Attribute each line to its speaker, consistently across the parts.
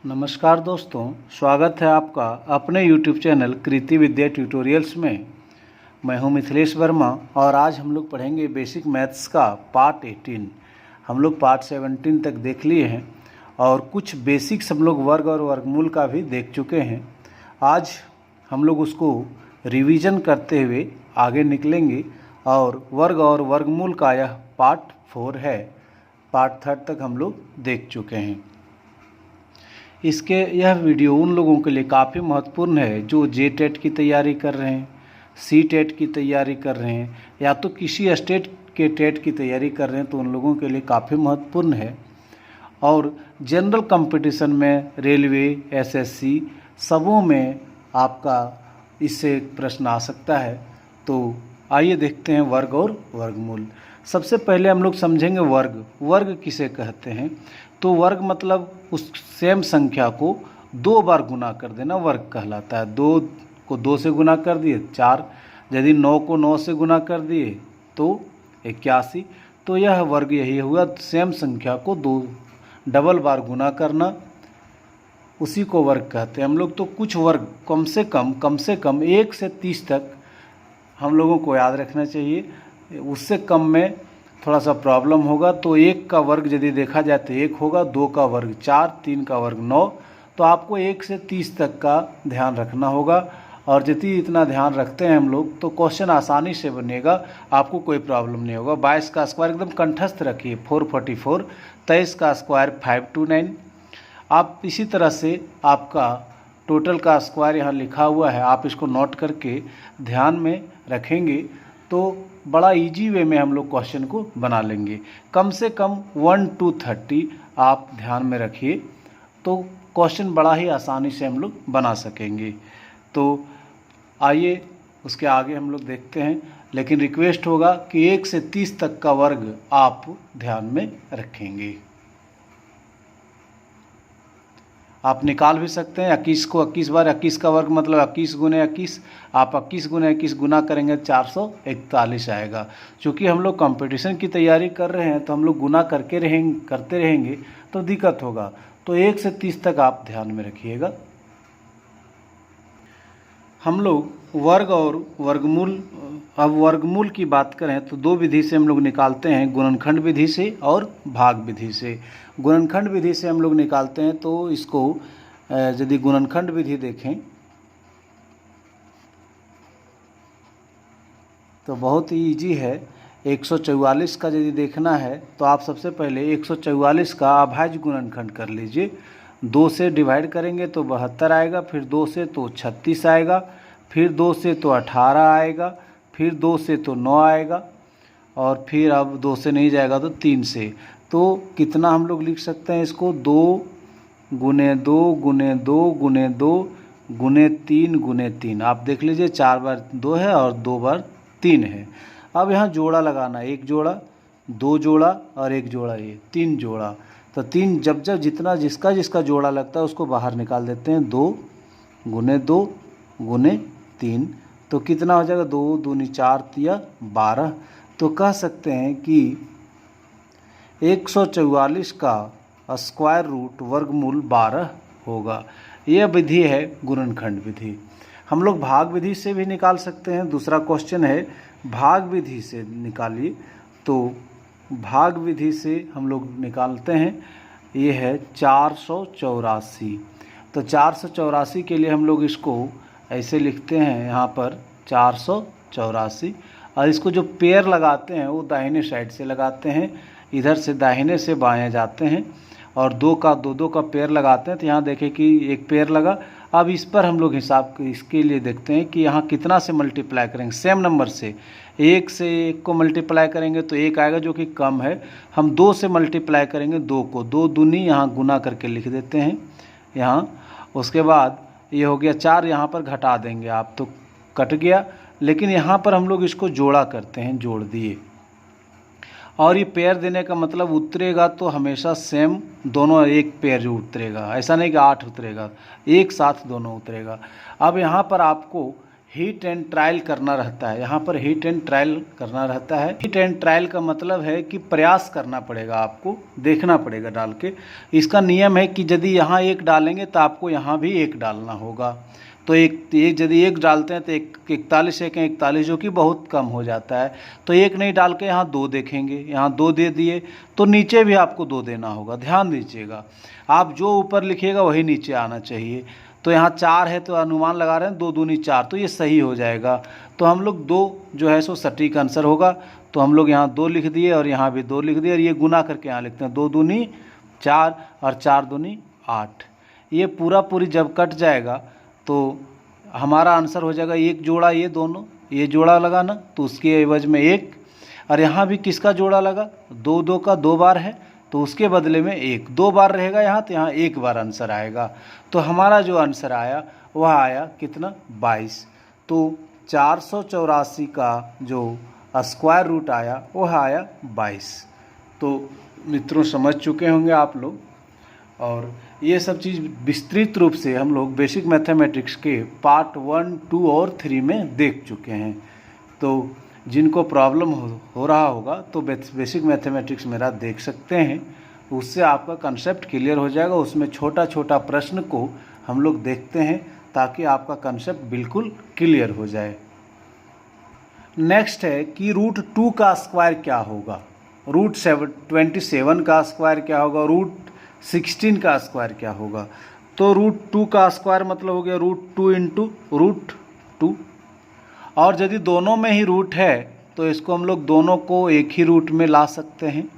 Speaker 1: नमस्कार दोस्तों, स्वागत है आपका अपने YouTube चैनल कृति विद्या ट्यूटोरियल्स में। मैं हूं मिथिलेश वर्मा और आज हम लोग पढ़ेंगे बेसिक मैथ्स का पार्ट 18। हम लोग पार्ट 17 तक देख लिए हैं और कुछ बेसिक्स हम लोग वर्ग और वर्गमूल का भी देख चुके हैं। आज हम लोग उसको रिवीजन करते हुए आगे निकलेंगे और वर्ग और वर्गमूल का यह पार्ट 4 है। पार्ट 3 तक हम लोग देख चुके हैं। यह वीडियो उन लोगों के लिए काफ़ी महत्वपूर्ण है जो JTET की तैयारी कर रहे हैं, CTET की तैयारी कर रहे हैं या तो किसी स्टेट के टेट की तैयारी कर रहे हैं, तो उन लोगों के लिए काफ़ी महत्वपूर्ण है। और जनरल कंपटीशन में रेलवे, SSC सबों में आपका इससे प्रश्न आ सकता है। तो आइए देखते हैं वर्ग और वर्गमूल। सबसे पहले हम लोग समझेंगे वर्ग। वर्ग किसे कहते हैं? तो वर्ग मतलब उस सेम संख्या को 2 बार गुना कर देना वर्ग कहलाता है। 2 को 2 से गुना कर दिए 4, यदि 9 को 9 से गुना कर दिए तो 81। तो यह वर्ग यही हुआ, सेम संख्या को 2 डबल बार गुना करना, उसी को वर्ग कहते हैं हम लोग। तो कुछ वर्ग कम से कम 1 से 30 तक हम लोगों को याद रखना चाहिए। उससे कम में थोड़ा सा प्रॉब्लम होगा। तो 1 का वर्ग यदि देखा जाए तो 1 होगा, 2 का वर्ग 4, 3 का वर्ग 9। तो आपको 1 से 30 तक का ध्यान रखना होगा। और यदि इतना ध्यान रखते हैं हम लोग तो क्वेश्चन आसानी से बनेगा, आपको कोई प्रॉब्लम नहीं होगा। 22 का स्क्वायर एकदम कंठस्थ रखिए 444, 23 का स्क्वायर 529। आप इसी तरह से आपका टोटल का स्क्वायर यहाँ लिखा हुआ है, आप इसको नोट करके ध्यान में रखेंगे तो बड़ा इजी वे में हम लोग क्वेश्चन को बना लेंगे। कम से कम 1 to 30 आप ध्यान में रखिए तो क्वेश्चन बड़ा ही आसानी से हम लोग बना सकेंगे। तो आइए उसके आगे हम लोग देखते हैं, लेकिन रिक्वेस्ट होगा कि 1 से 30 तक का वर्ग आप ध्यान में रखेंगे। आप निकाल भी सकते हैं 21 को 21 बार, 21 का वर्ग मतलब 21 गुने 21। आप 21 गुने 21 गुना करेंगे 441 आएगा। चूँकि हम लोग कंपटीशन की तैयारी कर रहे हैं तो हम लोग गुना करते रहेंगे तो दिक्कत होगा। तो 1 से 30 तक आप ध्यान में रखिएगा। हम लोग वर्ग और वर्गमूल, अब वर्गमूल की बात करें तो 2 विधि से हम लोग निकालते हैं, गुणनखंड विधि से और भाग विधि से। गुणनखंड विधि से हम लोग निकालते हैं तो इसको यदि गुणनखंड विधि देखें तो बहुत ही इजी है। 144 का यदि देखना है तो आप सबसे पहले 144 का अभाज्य गुणनखंड कर लीजिए। 2 से डिवाइड करेंगे तो 72 आएगा, फिर 2 से तो 36 आएगा, फिर 2 से तो 18 आएगा, फिर 2 से तो 9 आएगा, और फिर अब 2 से नहीं जाएगा तो 3 से। तो कितना हम लोग लिख सकते हैं इसको? 2 गुने 2 गुने 2 गुने 2 गुने 3 गुने 3। आप देख लीजिए 4 बार 2 है और 2 बार 3 है। अब यहाँ जोड़ा लगाना, 1 जोड़ा, 2 जोड़ा और 1 जोड़ा, ये 3 जोड़ा। तो 3 जब जितना जिसका जोड़ा लगता है उसको बाहर निकाल देते हैं। 2 गुने 2 गुने 3, तो कितना हो जाएगा? 2 दूनी 4 तिया 12। तो कह सकते हैं कि 144 का स्क्वायर रूट वर्गमूल 12 होगा। यह विधि है गुणनखंड विधि। हम लोग भाग विधि से भी निकाल सकते हैं। दूसरा क्वेश्चन है भाग विधि से निकालिए। तो भाग विधि से हम लोग निकालते हैं, ये है 484। तो 484 के लिए हम लोग इसको ऐसे लिखते हैं, यहाँ पर 484, और इसको जो पेयर लगाते हैं वो दाहिने साइड से लगाते हैं, इधर से दाहिने से बाएं जाते हैं, और 2 का 2 का पेयर लगाते हैं। तो यहाँ देखें कि एक पेयर लगा। अब इस पर हम लोग हिसाब इसके लिए देखते हैं कि यहाँ कितना से मल्टीप्लाई करेंगे। सेम नंबर से 1 से 1 को मल्टीप्लाई करेंगे तो 1 आएगा जो कि कम है। हम 2 से मल्टीप्लाई करेंगे 2 को, 2 दूनी यहाँ गुना करके लिख देते हैं यहाँ। उसके बाद ये हो गया 4, यहाँ पर घटा देंगे आप तो कट गया। लेकिन यहाँ पर हम लोग इसको जोड़ा करते हैं, जोड़ दिए। और ये पेयर देने का मतलब उतरेगा तो हमेशा सेम दोनों एक पेयर उतरेगा, ऐसा नहीं कि 8 उतरेगा, एक साथ दोनों उतरेगा। अब यहाँ पर आपको हीट एंड ट्रायल करना रहता है। यहाँ पर हीट एंड ट्रायल करना रहता है। हीट एंड ट्रायल का मतलब है कि प्रयास करना पड़ेगा, आपको देखना पड़ेगा डाल के। इसका नियम है कि यदि यहाँ एक डालेंगे तो आपको यहाँ भी एक डालना होगा। तो एक यदि एक डालते हैं तो 41 एक 41 जो कि बहुत कम हो जाता है। तो एक नहीं डाल के यहाँ 2 देखेंगे, यहाँ 2 दे दिए तो नीचे भी आपको 2 देना होगा। ध्यान दीजिएगा, आप जो ऊपर लिखिएगा वही नीचे आना चाहिए। तो यहाँ 4 है तो अनुमान लगा रहे हैं 2 दूनी 4, तो ये सही हो जाएगा। तो हम लोग 2 जो है सो सटीक आंसर होगा। तो हम लोग यहाँ 2 लिख दिए और यहाँ भी 2 लिख दिए और ये गुना करके यहाँ लिखते हैं 2 दूनी 4 और 4 दूनी 8। ये पूरी जब कट जाएगा तो हमारा आंसर हो जाएगा एक जोड़ा, ये दोनों ये जोड़ा लगा ना तो उसके एवज में 1, और यहाँ भी किसका जोड़ा लगा 2 का 2 बार है तो उसके बदले में 1, 2 बार रहेगा यहाँ तो यहाँ 1 बार आंसर आएगा। तो हमारा जो आंसर आया वह आया कितना 22। तो 484 का जो स्क्वायर रूट आया वह आया 22। तो मित्रों समझ चुके होंगे आप लोग, और ये सब चीज़ विस्तृत रूप से हम लोग बेसिक मैथमेटिक्स के पार्ट 1, 2 और 3 में देख चुके हैं। तो जिनको प्रॉब्लम हो रहा होगा तो बेसिक मैथमेटिक्स मेरा देख सकते हैं, उससे आपका कंसेप्ट क्लियर हो जाएगा। उसमें छोटा छोटा प्रश्न को हम लोग देखते हैं ताकि आपका कंसेप्ट बिल्कुल क्लियर हो जाए। नेक्स्ट है कि रूट 2 का स्क्वायर क्या होगा, रूट 27 का स्क्वायर क्या होगा, रूट 16 का स्क्वायर क्या होगा। तो रूट 2 का स्क्वायर मतलब हो गया रूट 2 इंटू रूट 2, और यदि दोनों में ही रूट है तो इसको हम लोग दोनों को एक ही रूट में ला सकते हैं।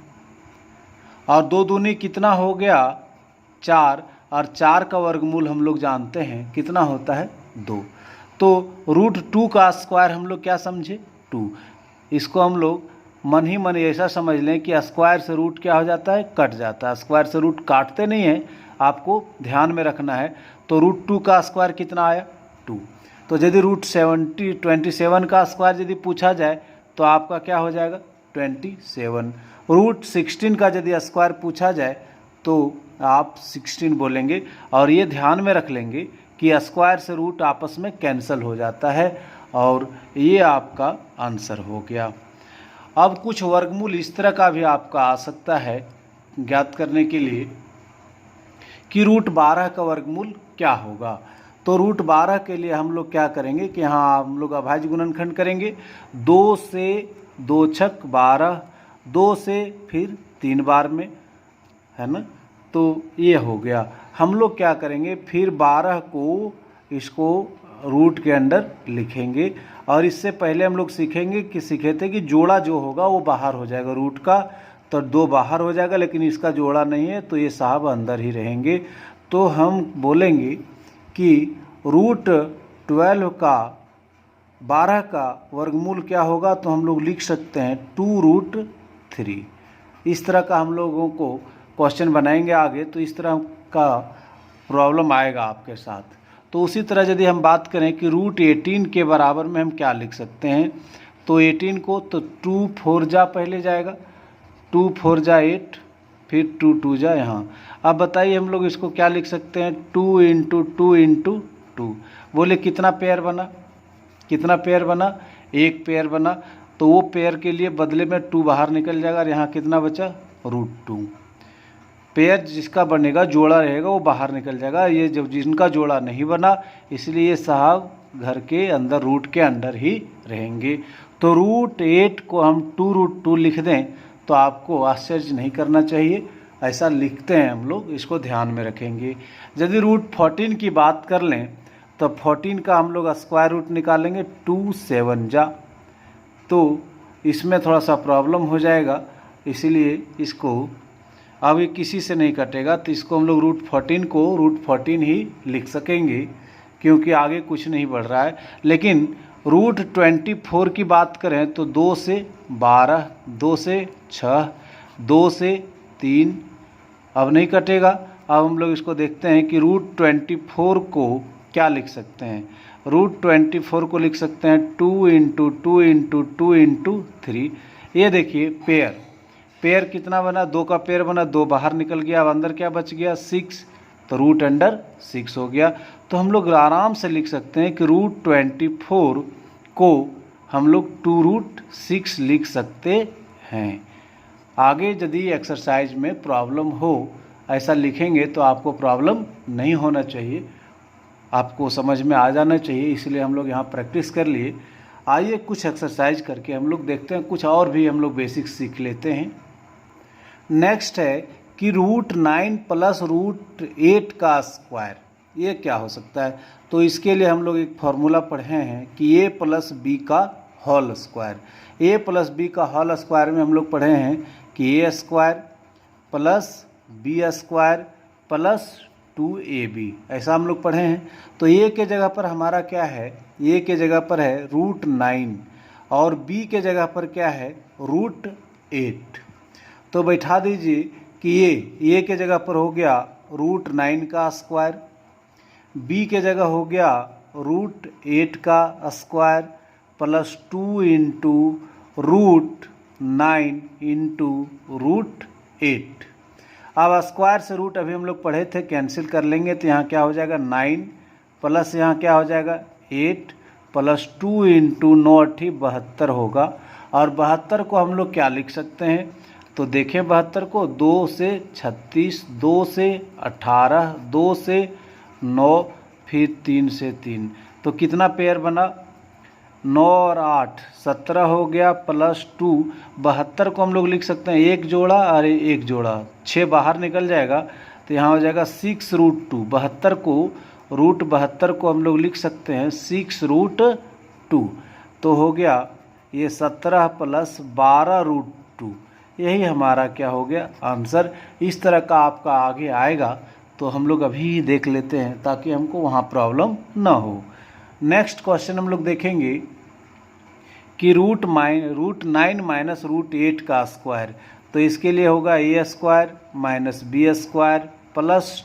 Speaker 1: और 2 दूनी कितना हो गया 4, और 4 का वर्गमूल हम लोग जानते हैं कितना होता है 2। तो रूट 2 का स्क्वायर हम लोग क्या समझे 2। इसको हम लोग मन ही मन ऐसा समझ लें कि स्क्वायर से रूट क्या हो जाता है कट जाता है। स्क्वायर से रूट काटते नहीं हैं, आपको ध्यान में रखना है। तो रूट 2 का स्क्वायर कितना आया 2। तो यदि रूट 27 का स्क्वायर यदि पूछा जाए तो आपका क्या हो जाएगा 27। रूट 16 का यदि स्क्वायर पूछा जाए तो आप 16 बोलेंगे। और ये ध्यान में रख लेंगे कि स्क्वायर से रूट आपस में कैंसिल हो जाता है, और ये आपका आंसर हो गया। अब कुछ वर्गमूल इस तरह का भी आपका आ सकता है ज्ञात करने के लिए कि रूट 12 का वर्गमूल क्या होगा। तो रूट 12 के लिए हम लोग क्या करेंगे कि यहाँ हम लोग अभाज्य गुणनखंड करेंगे। 2 से 2 छक 12, 2 से फिर 3 बार में, है ना। तो ये हो गया। हम लोग क्या करेंगे फिर 12 को इसको रूट के अंदर लिखेंगे। और इससे पहले हम लोग सीखे थे कि जोड़ा जो होगा वो बाहर हो जाएगा रूट का, तो 2 बाहर हो जाएगा, लेकिन इसका जोड़ा नहीं है तो ये साहब अंदर ही रहेंगे। तो हम बोलेंगे कि रूट 12 का 12 का वर्गमूल क्या होगा, तो हम लोग लिख सकते हैं 2√3। इस तरह का हम लोगों को क्वेश्चन बनाएंगे आगे, तो इस तरह का प्रॉब्लम आएगा आपके साथ। तो उसी तरह यदि हम बात करें कि रूट 18 के बराबर में हम क्या लिख सकते हैं, तो 18 को तो 2 4 जा पहले जाएगा, 2 4 जा 8, फिर 2 2 जा यहाँ। अब बताइए हम लोग इसको क्या लिख सकते हैं 2 इंटू 2 इंटू 2। बोले कितना पेयर बना, कितना पेयर बना 1 पेयर बना। तो वो पेयर के लिए बदले में 2 बाहर निकल जाएगा और यहाँ कितना बचा √2। पेयर जिसका बनेगा जोड़ा रहेगा वो बाहर निकल जाएगा। ये जब जिनका जोड़ा नहीं बना इसलिए ये साहब घर के अंदर रूट के अंदर ही रहेंगे। तो √8 को हम 2√2 लिख दें तो आपको आश्चर्य नहीं करना चाहिए, ऐसा लिखते हैं हम लोग, इसको ध्यान में रखेंगे। यदि √14 की बात कर लें तो 14 का हम लोग स्क्वायर रूट निकालेंगे 2 7 जा, तो इसमें थोड़ा सा प्रॉब्लम हो जाएगा, इसीलिए इसको अब ये किसी से नहीं कटेगा तो इसको हम लोग √14 को √14 ही लिख सकेंगे क्योंकि आगे कुछ नहीं बढ़ रहा है। लेकिन √24 की बात करें तो 2 से 12, 2 से 6, 2 से 3 अब नहीं कटेगा। अब हम लोग इसको देखते हैं कि √24 को क्या लिख सकते हैं। √24 को लिख सकते हैं 2 इंटू 2 इंटू 2 इंटू 3। ये देखिए पेयर, पेयर कितना बना 2 का पेयर बना, 2 बाहर निकल गया, अब अंदर क्या बच गया 6, तो रूट अंडर 6 हो गया। तो हम लोग आराम से लिख सकते हैं कि रूट 24 को हम लोग 2√6 लिख सकते हैं। आगे यदि एक्सरसाइज में प्रॉब्लम हो, ऐसा लिखेंगे तो आपको प्रॉब्लम नहीं होना चाहिए, आपको समझ में आ जाना चाहिए, इसलिए हम लोग यहाँ प्रैक्टिस कर लिए। आइए कुछ एक्सरसाइज करके हम लोग देखते हैं, कुछ और भी हम लोग बेसिक्स सीख लेते हैं। नेक्स्ट है कि √9 प्लस √8 का स्क्वायर, ये क्या हो सकता है। तो इसके लिए हम लोग एक फार्मूला पढ़े हैं कि a प्लस बी का whole square. a plus b का होल स्क्वायर में हम लोग पढ़े हैं कि a square plus b square plus 2ab, ऐसा हम लोग पढ़े हैं। तो a के जगह पर हमारा क्या है, a के जगह पर है √9 और b के जगह पर क्या है √8। तो बैठा दीजिए कि a के जगह पर हो गया √9 का स्क्वायर, b के जगह हो गया √8 का स्क्वायर प्लस 2 इंटू √9 इंटू √8। अब स्क्वायर से रूट अभी हम लोग पढ़े थे, कैंसिल कर लेंगे तो यहाँ क्या हो जाएगा 9 प्लस यहाँ क्या हो जाएगा 8 प्लस 2 इंटू 9 8 72 होगा। और 72 को हम लोग क्या लिख सकते हैं, तो देखें 72 को 2 से 36, 2 से 18, 2 से 9, फिर 3 से 3, तो कितना पेयर बना 9 और 8 17 हो गया प्लस 2। 72 को हम लोग लिख सकते हैं एक जोड़ा और एक जोड़ा, 6 बाहर निकल जाएगा तो यहाँ हो जाएगा 6√2। 72 को हम लोग लिख सकते हैं 6√2, तो हो गया ये 17 प्लस 12√2, यही हमारा क्या हो गया आंसर। इस तरह का आपका आगे आएगा तो हम लोग अभी देख लेते हैं ताकि हमको वहाँ प्रॉब्लम ना हो। नेक्स्ट क्वेश्चन हम लोग देखेंगे कि √9 माइनस √8 का स्क्वायर। तो इसके लिए होगा a square minus b square plus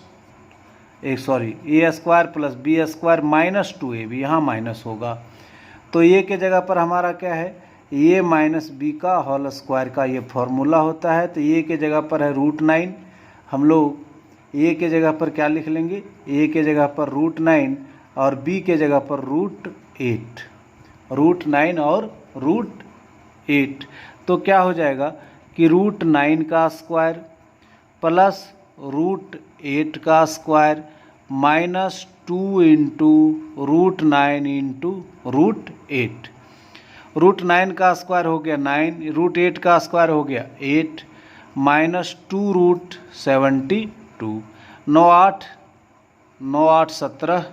Speaker 1: a square plus b square minus 2ab, यहाँ माइनस होगा। तो a के जगह पर हमारा क्या है a माइनस बी का होल स्क्वायर का ये फॉर्मूला होता है। तो a के जगह पर है √9, हम लोग a के जगह पर क्या लिख लेंगे, a के जगह पर √9 और b के जगह पर √8, √9 और √8। तो क्या हो जाएगा कि √9 का स्क्वायर प्लस √8 का स्क्वायर माइनस 2 इंटू √9 इंटू √8। √9 का स्क्वायर हो गया 9, √8 का स्क्वायर हो गया 8 माइनस 2√72, 9 8 17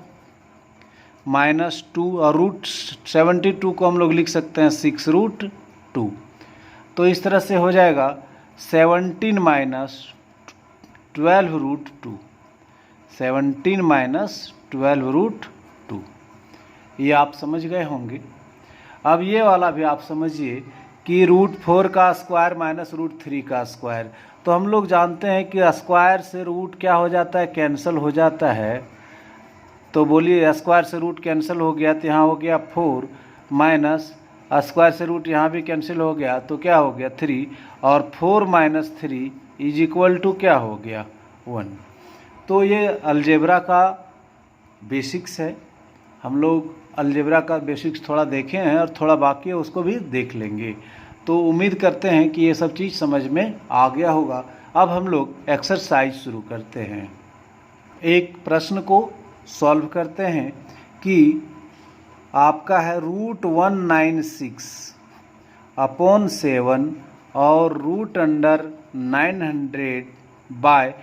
Speaker 1: माइनस 2 और √72 को हम लोग लिख सकते हैं 6√2। तो इस तरह से हो जाएगा 17 माइनस 12√2, 17 माइनस 12√2। ये आप समझ गए होंगे। अब ये वाला भी आप समझिए कि √4 का स्क्वायर माइनस √3 का स्क्वायर। तो हम लोग जानते हैं कि स्क्वायर से रूट क्या हो जाता है, कैंसिल हो जाता है। तो बोलिए स्क्वायर से रूट कैंसिल हो गया तो यहाँ हो गया 4 माइनस स्क्वायर से रूट यहाँ भी कैंसिल हो गया तो क्या हो गया 3, और 4 माइनस 3 इज इक्वल टू क्या हो गया 1। तो ये अलजेब्रा का बेसिक्स है। हम लोग अलजेब्रा का बेसिक्स थोड़ा देखे हैं और थोड़ा बाकी है उसको भी देख लेंगे। तो उम्मीद करते हैं कि ये सब चीज़ समझ में आ गया होगा। अब हम लोग एक्सरसाइज शुरू करते हैं। एक प्रश्न को सॉल्व करते हैं कि आपका है √196 अपॉन 7 और √900 बाय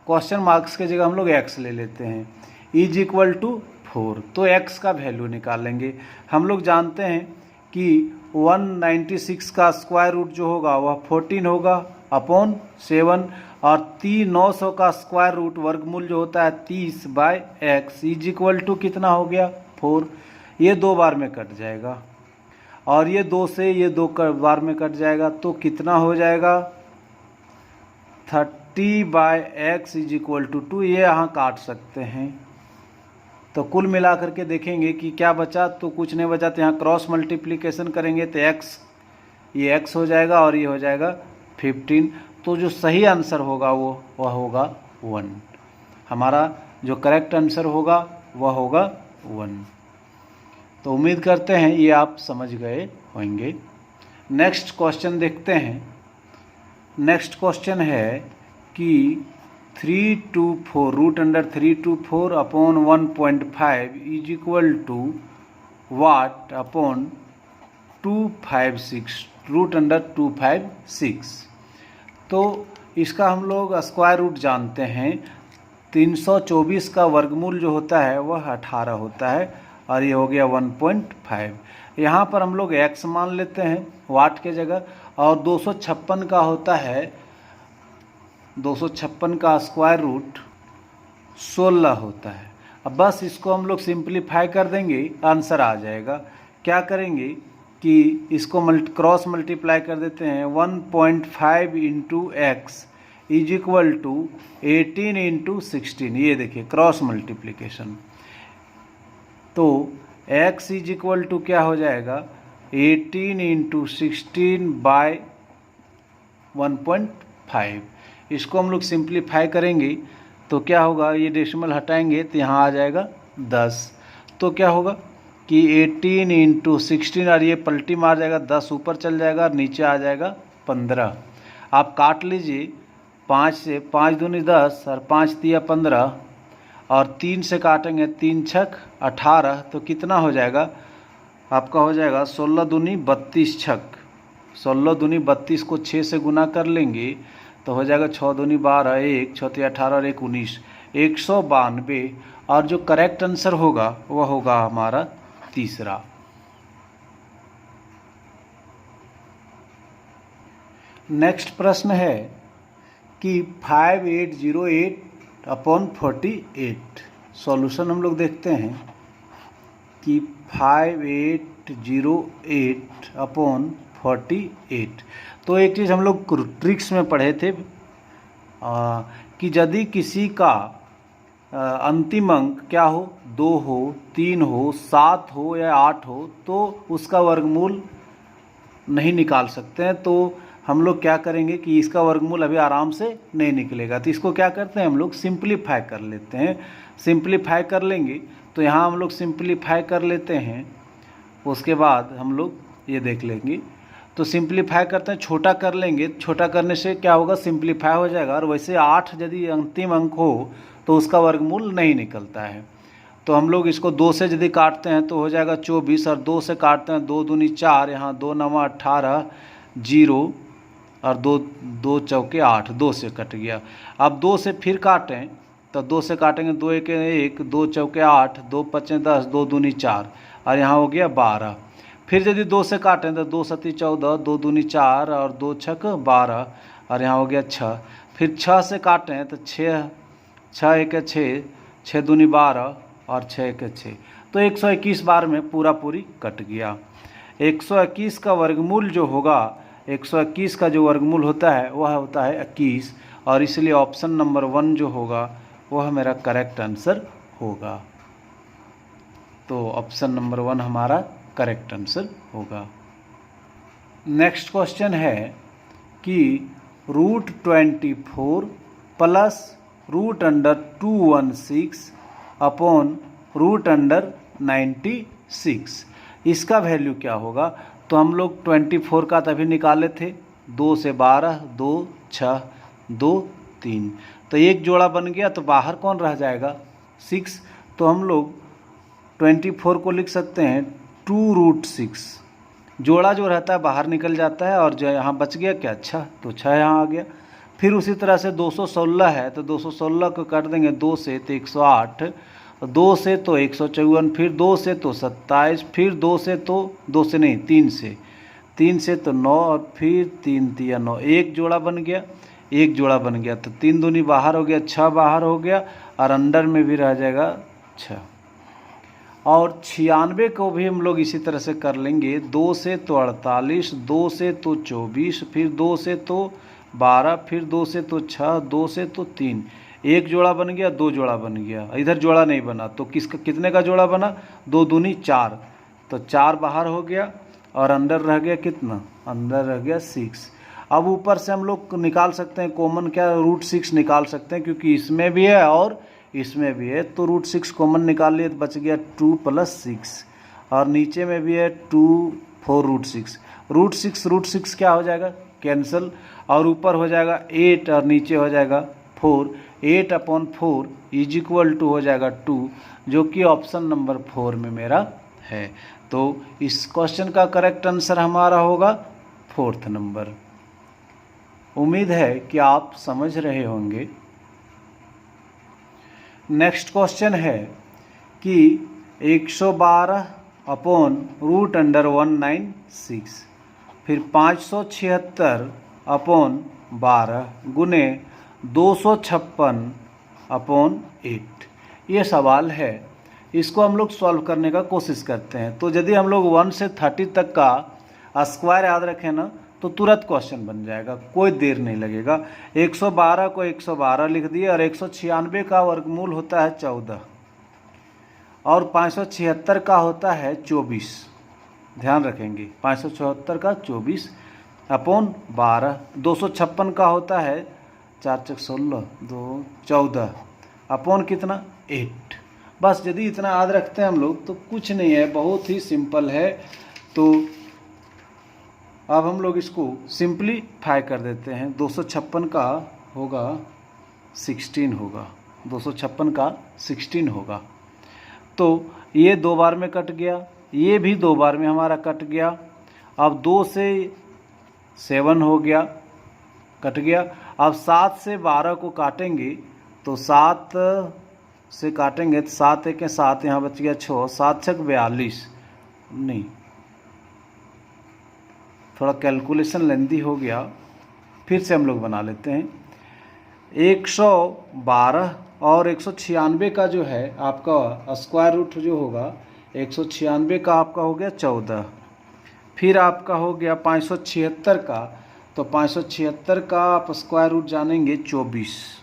Speaker 1: क्वेश्चन मार्क्स के जगह हम लोग x ले लेते हैं इज इक्वल टू 4। तो x का वैल्यू निकालेंगे। हम लोग जानते हैं कि 196 का स्क्वायर रूट जो होगा वह 14 होगा अपॉन 7, और 900 का स्क्वायर रूट वर्गमूल जो होता है 30 by x is equal to कितना हो गया 4। ये 2 बार में कट जाएगा और ये 2 से ये 2 बार में कट जाएगा तो कितना हो जाएगा 30 by x is equal to 2। ये यहाँ काट सकते हैं। तो कुल मिला करके देखेंगे कि क्या बचा, तो कुछ नहीं बचा। तो यहाँ क्रॉस मल्टीप्लिकेशन करेंगे तो ये x हो जाएगा और ये हो जाएगा 15। तो जो सही आंसर होगा वह होगा 1। हमारा जो करेक्ट आंसर होगा वह होगा 1। तो उम्मीद करते हैं ये आप समझ गए होंगे। नेक्स्ट क्वेश्चन देखते हैं। नेक्स्ट क्वेश्चन है कि 324 root under 324 upon 1.5 is equal to what upon 256 root under 256। तो इसका हम लोग स्क्वायर रूट जानते हैं। 324 का वर्गमूल जो होता है वह 18 होता है और ये हो गया 1.5। यहाँ पर हम लोग x मान लेते हैं वाट के जगह, और 256 का होता है 256 का स्क्वायर रूट 16 होता है। अब बस इसको हम लोग सिंप्लीफाई कर देंगे, आंसर आ जाएगा। क्या करेंगे कि इसको क्रॉस मल्टीप्लाई कर देते हैं। 1.5 into x is equal to 18 into 16। ये देखिए क्रॉस मल्टीप्लिकेशन। तो x इज इक्वल टू क्या हो जाएगा 18 इंटू 16 बाय 1.5। इसको हम लोग सिंप्लीफाई करेंगे तो क्या होगा, ये डेसिमल हटाएंगे तो यहाँ आ जाएगा 10। तो क्या होगा कि 18 इंटू 16 और ये पलटी मार जाएगा, 10 ऊपर चल जाएगा और नीचे आ जाएगा 15। आप काट लीजिए 5 से, 5 दूनी 10 और 5 तिया 15 और 3 से काटेंगे 3 छक 18। तो कितना हो जाएगा आपका, हो जाएगा 16 दूनी 32 छक। 16 दूनी 32 को 6 से गुना कर लेंगे तो हो जाएगा 6 दूनी 12, 1 6 तिया 18 और 1 19, 192। और जो करेक्ट आंसर होगा वह होगा हमारा तीसरा। नेक्स्ट प्रश्न है कि 5808 अपॉन 48। सॉल्यूशन हम लोग देखते हैं कि 5808 अपॉन 48। तो एक चीज़ हम लोग ट्रिक्स में पढ़े थे कि यदि किसी का अंतिम अंक क्या हो, 2 हो, 3 हो, 7 हो या 8 हो, तो उसका वर्गमूल नहीं निकाल सकते हैं। तो हम लोग क्या करेंगे कि इसका वर्गमूल अभी आराम से नहीं निकलेगा, तो इसको क्या करते हैं हम लोग सिंप्लीफाई कर लेते हैं। सिंप्लीफाई कर लेंगे तो यहाँ हम लोग सिंप्लीफाई कर लेते हैं, उसके बाद हम लोग ये देख लेंगे। तो सिंप्लीफाई करते हैं, छोटा कर लेंगे, छोटा करने से क्या होगा सिंप्लीफाई हो जाएगा। और वैसे 8 यदि अंतिम अंक हो तो उसका वर्गमूल नहीं निकलता है। तो हम लोग इसको 2 से यदि काटते हैं तो हो जाएगा 24, और 2 से काटते हैं 2 दूनी 4, यहाँ 2 9 18, 0 और 2 चौके 8, 2 से कट गया। अब 2 से फिर काटें तो 2 से काटेंगे 2 1 1, 2 चौके 8, 2 5 10, 2 दूनी 4 और यहाँ हो गया 12। फिर यदि 2 से काटें तो 2 7 14, 2 दूनी 4 और 2 छक 12 और यहाँ हो गया 6। फिर 6 से काटें तो 6 6 1 6, 6 दूनी 12 और 6 1 6। तो 121 बार में पूरा पूरी कट गया। 121 का वर्गमूल जो होगा, 121 का जो वर्गमूल होता है वह होता है 21, और इसलिए ऑप्शन नंबर 1 जो होगा वह मेरा करेक्ट आंसर होगा। तो ऑप्शन नंबर 1 हमारा करेक्ट आंसर होगा। नेक्स्ट क्वेश्चन है कि root 24 plus root under 216 upon root under 96, इसका वैल्यू क्या होगा। तो हम लोग 24 का तभी निकाले थे, 2 से 12, 2 6 2 3, तो एक जोड़ा बन गया, तो बाहर कौन रह जाएगा 6। तो हम लोग 24 को लिख सकते हैं 2√6। जोड़ा जो रहता है बाहर निकल जाता है और जो यहाँ बच गया क्या 6, तो 6 यहाँ आ गया। फिर उसी तरह से 216 है तो 216 को काट देंगे 2 से तो 108, 2 से तो 154, फिर 2 से तो 27, फिर 2 से तो 2 से नहीं 3 से तो 9 और फिर 3 तिया 9, एक जोड़ा बन गया, एक जोड़ा बन गया। तो 3 दूनी बाहर हो गया, 6 बाहर हो गया और अंदर में भी रह जाएगा 6। और 96 को भी हम लोग इसी तरह से कर लेंगे, 2 से तो 48, 2 से तो 24, फिर 2 से तो 12, फिर 2 से तो 6, 2 से तो 3, एक जोड़ा बन गया, 2 जोड़ा बन गया, इधर जोड़ा नहीं बना। तो किसका कितने का जोड़ा बना, 2 दूनी 4, तो 4 बाहर हो गया और अंदर रह गया कितना, अंदर रह गया 6। अब ऊपर से हम लोग निकाल सकते हैं कॉमन, क्या √6 निकाल सकते हैं क्योंकि इसमें भी है और इसमें भी है, तो √6 कॉमन निकाल लिए तो बच गया 2 + 6, और नीचे में भी है 2 4 √6 √6 क्या हो जाएगा, कैंसिल, और ऊपर हो जाएगा 8 और नीचे हो जाएगा 4, 8/4 = हो जाएगा 2, जो कि ऑप्शन नंबर 4 में मेरा है। तो इस क्वेश्चन का करेक्ट आंसर हमारा होगा 4th नंबर। उम्मीद है कि आप समझ रहे होंगे। नेक्स्ट क्वेश्चन है कि 112/√196, फिर 576/12 गुने 256/8। ये सवाल है, इसको हम लोग सॉल्व करने का कोशिश करते हैं। तो यदि हम लोग 1 से 30 तक का स्क्वायर याद रखें ना, तो तुरंत क्वेश्चन बन जाएगा, कोई देर नहीं लगेगा। 112 को 112 लिख दिए, और 196 का वर्गमूल होता है 14, और 576 का होता है 24। ध्यान रखेंगे, 576 का 24/12, 256 का होता है 4 × 16 2 14 अपॉन कितना 8। बस यदि इतना याद रखते हैं हम लोग तो कुछ नहीं है, बहुत ही सिंपल है। तो अब हम लोग इसको सिंप्लीफाई कर देते हैं। 256 का होगा 16 होगा, 256 का 16 होगा। तो ये 2 बार में कट गया, ये भी 2 बार में हमारा कट गया। अब 2 से 7 हो गया, कट गया। अब 7 से 12 को काटेंगे, तो 7 से काटेंगे तो 7 1 7, यहाँ बच गया 6, 7 6 42, नहीं थोड़ा कैलकुलेशन लेंदी हो गया, फिर से हम लोग बना लेते हैं। 112 और 196 का जो है आपका स्क्वायर रूट जो होगा, 196 का आपका हो गया 14, फिर आपका हो गया 576 का, तो 576 का आप स्क्वायर रूट जानेंगे 24,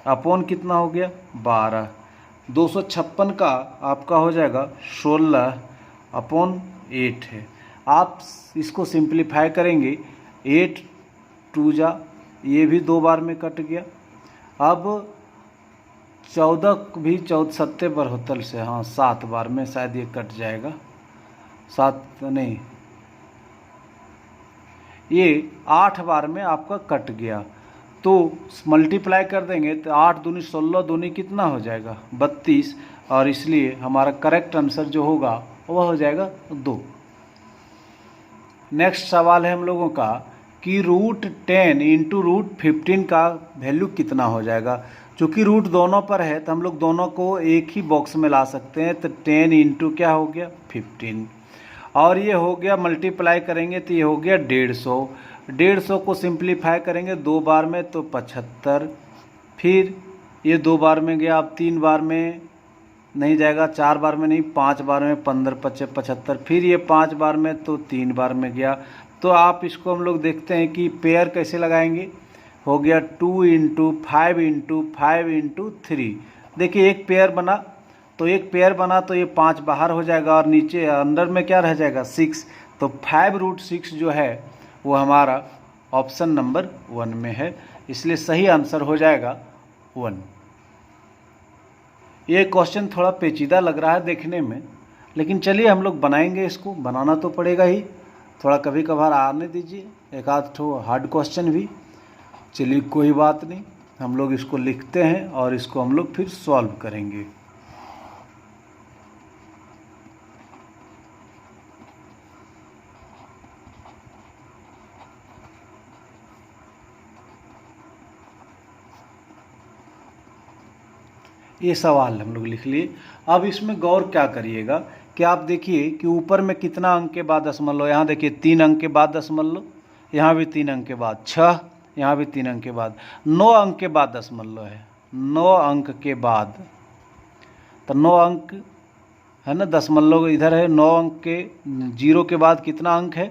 Speaker 1: अपॉन कितना हो गया 12। 256 का आपका हो जाएगा 16/8 है। आप इसको सिंप्लीफाई करेंगे, 8 2 जा, ये भी 2 बार में कट गया। अब 14 भी 14 7 पर होतल से, हाँ 7 बार में शायद ये कट जाएगा, 7 नहीं, ये 8 बार में आपका कट गया। तो मल्टीप्लाई कर देंगे तो 8 दूनी 16 दूनी कितना हो जाएगा 32, और इसलिए हमारा करेक्ट आंसर जो होगा वह हो जाएगा 2। नेक्स्ट सवाल है हम लोगों का कि √10 × √15 का वैल्यू कितना हो जाएगा। चूँकि रूट दोनों पर है तो हम लोग दोनों को एक ही बॉक्स में ला सकते हैं। तो 10 × क्या हो गया 15, और ये हो गया मल्टीप्लाई करेंगे तो ये हो गया 150। 150 को सिंप्लीफाई करेंगे 2 बार में तो 75, फिर ये 2 बार में गया, अब 3 बार में नहीं जाएगा, 4 बार में नहीं, 5 बार में 15 5 75, फिर ये 5 बार में तो 3 बार में गया। तो आप इसको हम लोग देखते हैं कि पेयर कैसे लगाएंगे। हो गया 2 × 5 × 5 × 3। देखिए एक पेयर बना, तो एक पेयर बना तो ये 5 बाहर हो जाएगा, और नीचे अंदर में क्या रह जाएगा 6। तो 5√6 जो है वो हमारा ऑप्शन नंबर 1 में है, इसलिए सही आंसर हो जाएगा 1। ये क्वेश्चन थोड़ा पेचीदा लग रहा है देखने में, लेकिन चलिए हम लोग बनाएंगे, इसको बनाना तो पड़ेगा ही, थोड़ा कभी कभार आने दीजिए एक आध ठो हार्ड क्वेश्चन भी। चलिए कोई बात नहीं, हम लोग इसको लिखते हैं और इसको हम लोग फिर सॉल्व करेंगे। ये सवाल हम लोग लिख लिए। अब इसमें गौर क्या करिएगा कि आप देखिए कि ऊपर में कितना अंक के बाद दशमलव, यहाँ देखिए 3 अंक के बाद दशमलव, यहाँ भी 3 अंक के बाद 6, यहाँ भी 3 अंक के बाद 9 अंक के बाद दशमलव है, 9 अंक के बाद, तो 9 अंक है ना, दशमलव इधर है, 9 अंक के 0 के बाद कितना अंक है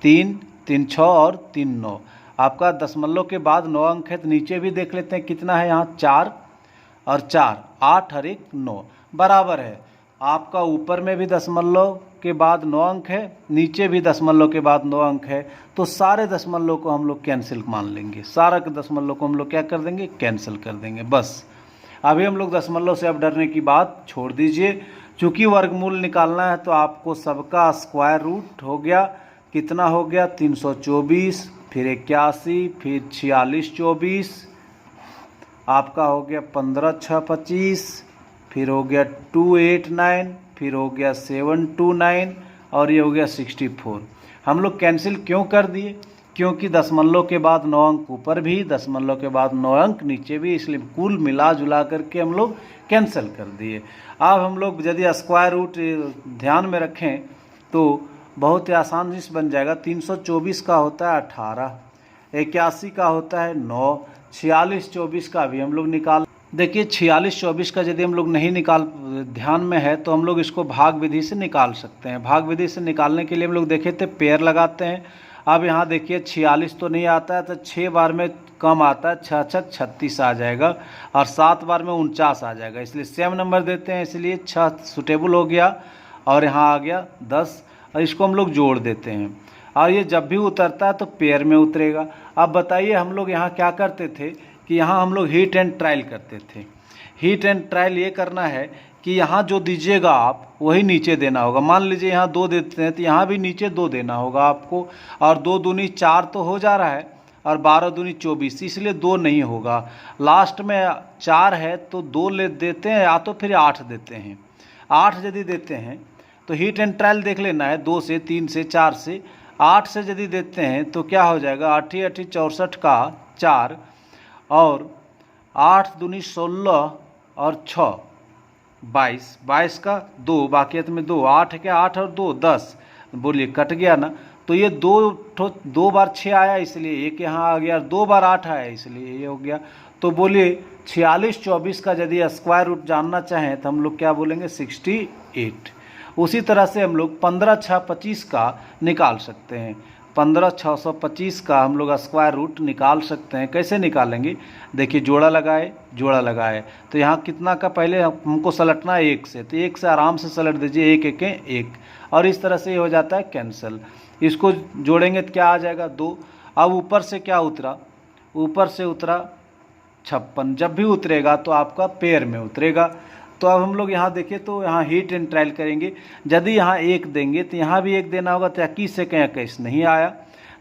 Speaker 1: 3 3 6 और 3 9। आपका दशमलव के बाद 9 अंक है, तो नीचे भी देख लेते हैं कितना है, यहाँ 4 और 4 8 और 1 9 बराबर है। आपका ऊपर में भी दशमलव के बाद 9 अंक है, नीचे भी दशमलव के बाद 9 अंक है, तो सारे दशमलव को हम लोग कैंसिल मान लेंगे, सारा के दशमलव को हम लोग क्या कर देंगे कैंसिल कर देंगे बस। अभी हम लोग दशमलव से अब डरने की बात छोड़ दीजिए। चूँकि वर्गमूल निकालना है तो आपको सबका स्क्वायर रूट हो गया, कितना हो गया 324, फिर 81, फिर 46 24, आपका हो गया 15 6 25, फिर हो गया 289, फिर हो गया 729 और ये हो गया 64। हम लोग कैंसिल क्यों कर दिए? क्योंकि दशमलव के बाद 9 अंक ऊपर भी, दशमलव के बाद 9 अंक नीचे भी, इसलिए कुल मिला जुला करके हम लोग कैंसिल कर दिए। अब हम लोग यदि स्क्वायर रूट ध्यान में रखें तो बहुत ही आसान चीज बन जाएगा। 324 का होता है 18, 81 का होता है 9, 46 24 का भी हम लोग निकाल। देखिए 46 24 का यदि हम लोग नहीं निकाल ध्यान में है तो हम लोग इसको भाग विधि से निकाल सकते हैं। भाग विधि से निकालने के लिए हम लोग देखे थे पेयर लगाते हैं। अब यहाँ देखिए 46 तो नहीं आता है तो 6 बार में कम आता है, 6 6 36 आ जाएगा और 7 बार में 49 आ जाएगा, इसलिए सेम नंबर देते हैं, इसलिए 6 सुटेबल हो गया और यहाँ आ गया 10 और इसको हम लोग जोड़ देते हैं और ये जब भी उतरता है तो पेयर में उतरेगा। अब बताइए हम लोग यहाँ क्या करते थे कि यहाँ हम लोग हीट एंड ट्रायल करते थे। हीट एंड ट्रायल ये करना है कि यहाँ जो दीजिएगा आप वही नीचे देना होगा। मान लीजिए यहाँ 2 देते हैं तो यहाँ भी नीचे 2 देना होगा आपको, और 2 दूनी 4 तो हो जा रहा है और 12 दूनी 24, इसलिए 2 नहीं होगा। लास्ट में 4 है तो 2 ले देते हैं या तो फिर 8 देते हैं। 8 यदि देते हैं तो हीट एंड ट्रायल देख लेना है, 2 से 3 से 4 से 8 से यदि देते हैं तो क्या हो जाएगा 8 8 64 का 4 और 8 दूनी 16 और 6 22, 22 का 2 बाकी में 2, 8 के 8 और 2 10, बोलिए कट गया ना। तो ये 2 बार 6 आया इसलिए एक यहाँ आ गया, 2 बार 8 आया इसलिए ये हो गया। तो बोलिए 46 24 का यदि स्क्वायर रूट जानना चाहें तो हम लोग क्या बोलेंगे 68। उसी तरह से हम लोग 15 6 25 का निकाल सकते हैं। 15 625 का हम लोग स्क्वायर रूट निकाल सकते हैं। कैसे निकालेंगे? देखिए जोड़ा लगाए तो यहाँ कितना का पहले हमको सलटना है 1 से, तो 1 से आराम से सलट दीजिए, 1 1 1 और इस तरह से ये हो जाता है कैंसिल। इसको जोड़ेंगे तो क्या आ जाएगा 2। अब ऊपर से क्या उतरा? ऊपर से उतरा 56, जब भी उतरेगा तो आपका पेयर में उतरेगा। तो अब हम लोग यहाँ देखें तो यहाँ हीट एंड ट्रायल करेंगे। यदि यहाँ 1 देंगे तो यहाँ भी 1 देना होगा, तो 21 से कहीं 21 नहीं आया।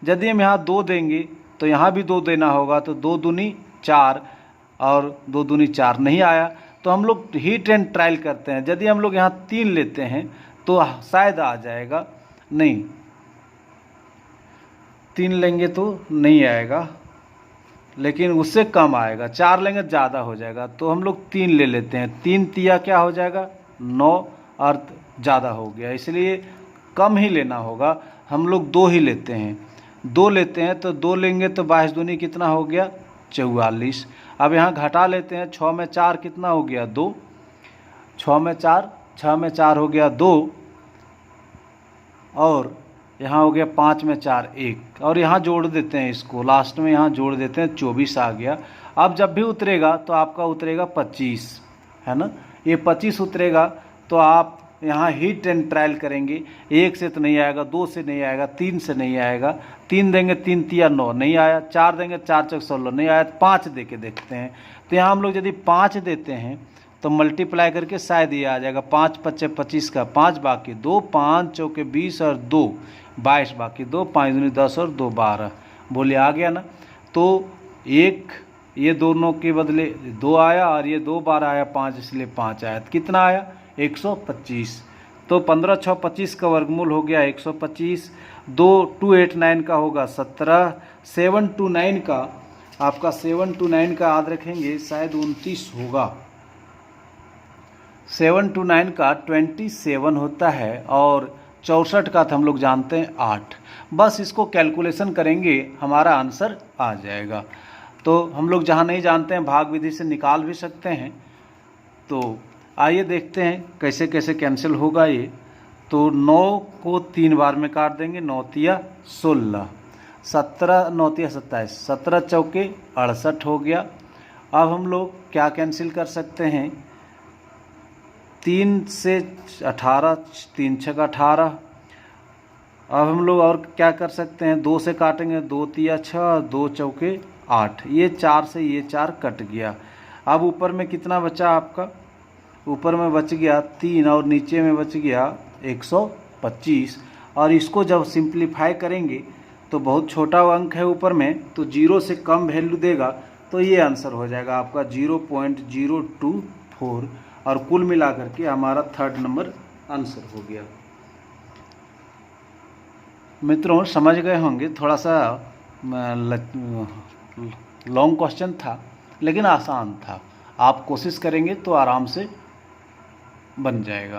Speaker 1: यदि हम यहाँ 2 देंगे तो यहाँ भी 2 देना होगा, तो 2 दूनी 4 और 2 दूनी 4 नहीं आया। तो हम लोग हीट एंड ट्रायल करते हैं। यदि हम लोग यहाँ 3 लेते हैं तो शायद आ जाएगा, नहीं 3 लेंगे तो नहीं आएगा, लेकिन उससे कम आएगा। 4 लेंगे ज़्यादा हो जाएगा, तो हम लोग 3 ले लेते हैं। 3 तिया क्या हो जाएगा 9 और ज़्यादा हो गया, इसलिए कम ही लेना होगा। हम लोग 2 ही लेते हैं। 2 लेते हैं तो 2 लेंगे तो 22 दूनी कितना हो गया 44। अब यहाँ घटा लेते हैं, 6 में 4 कितना हो गया 2, 6 में 4 हो गया 2 और यहाँ हो गया 5 में 4 1 और यहाँ जोड़ देते हैं इसको, लास्ट में यहाँ जोड़ देते हैं 24 आ गया। अब जब भी उतरेगा तो आपका उतरेगा 25, है ना। ये 25 उतरेगा तो आप यहाँ हीट एंड ट्रायल करेंगे। 1 से तो नहीं आएगा, 2 से नहीं आएगा, 3 से नहीं आएगा। 3 देंगे 3 तिया 9 नहीं आया, 4 देंगे 4 चौक 16 नहीं आया, 5 दे के देखते हैं। तो यहाँ हम लोग यदि 5 देते हैं तो मल्टीप्लाई करके शायद ये आ जाएगा 5 5 25 का 5 बाकी 2, 5 चौके 20 और 2 22 बाकी 2, 5 दूनी 10 और 2 12, बोले आ गया ना। तो 1 ये दोनों के बदले 2 आया और ये 2 बार आया 5, इसलिए 5 आया। तो कितना आया 125। तो 15 6 25 का वर्गमूल हो गया 125। 289 का होगा 17। 729 का आपका 729 का याद रखेंगे शायद 29 होगा। 729 का 27 होता है और 64 का तो हम लोग जानते हैं 8। बस इसको कैलकुलेशन करेंगे हमारा आंसर आ जाएगा। तो हम लोग जहाँ नहीं जानते हैं भाग विधि से निकाल भी सकते हैं। तो आइए देखते हैं कैसे कैसे कैंसिल होगा ये। तो 9 को 3 बार में काट देंगे, 9 तिया 16, 17 9 तिया 27, 17 चौके 68 हो गया। अब हम लोग क्या कैंसिल कर सकते हैं, 3 से 18, 3 6 18। अब हम लोग और क्या कर सकते हैं, 2 से काटेंगे, 2 तिया 6, 2 चौके 8, ये 4 से ये 4 कट गया। अब ऊपर में कितना बचा आपका, ऊपर में बच गया 3 और नीचे में बच गया 125। और इसको जब सिंप्लीफाई करेंगे तो बहुत छोटा अंक है ऊपर में, तो 0 से कम वैल्यू देगा, तो ये आंसर हो जाएगा आपका 0.024। और कुल मिलाकर के हमारा 3rd नंबर आंसर हो गया। मित्रों समझ गए होंगे, थोड़ा सा लॉन्ग क्वेश्चन था लेकिन आसान था। आप कोशिश करेंगे तो आराम से बन जाएगा।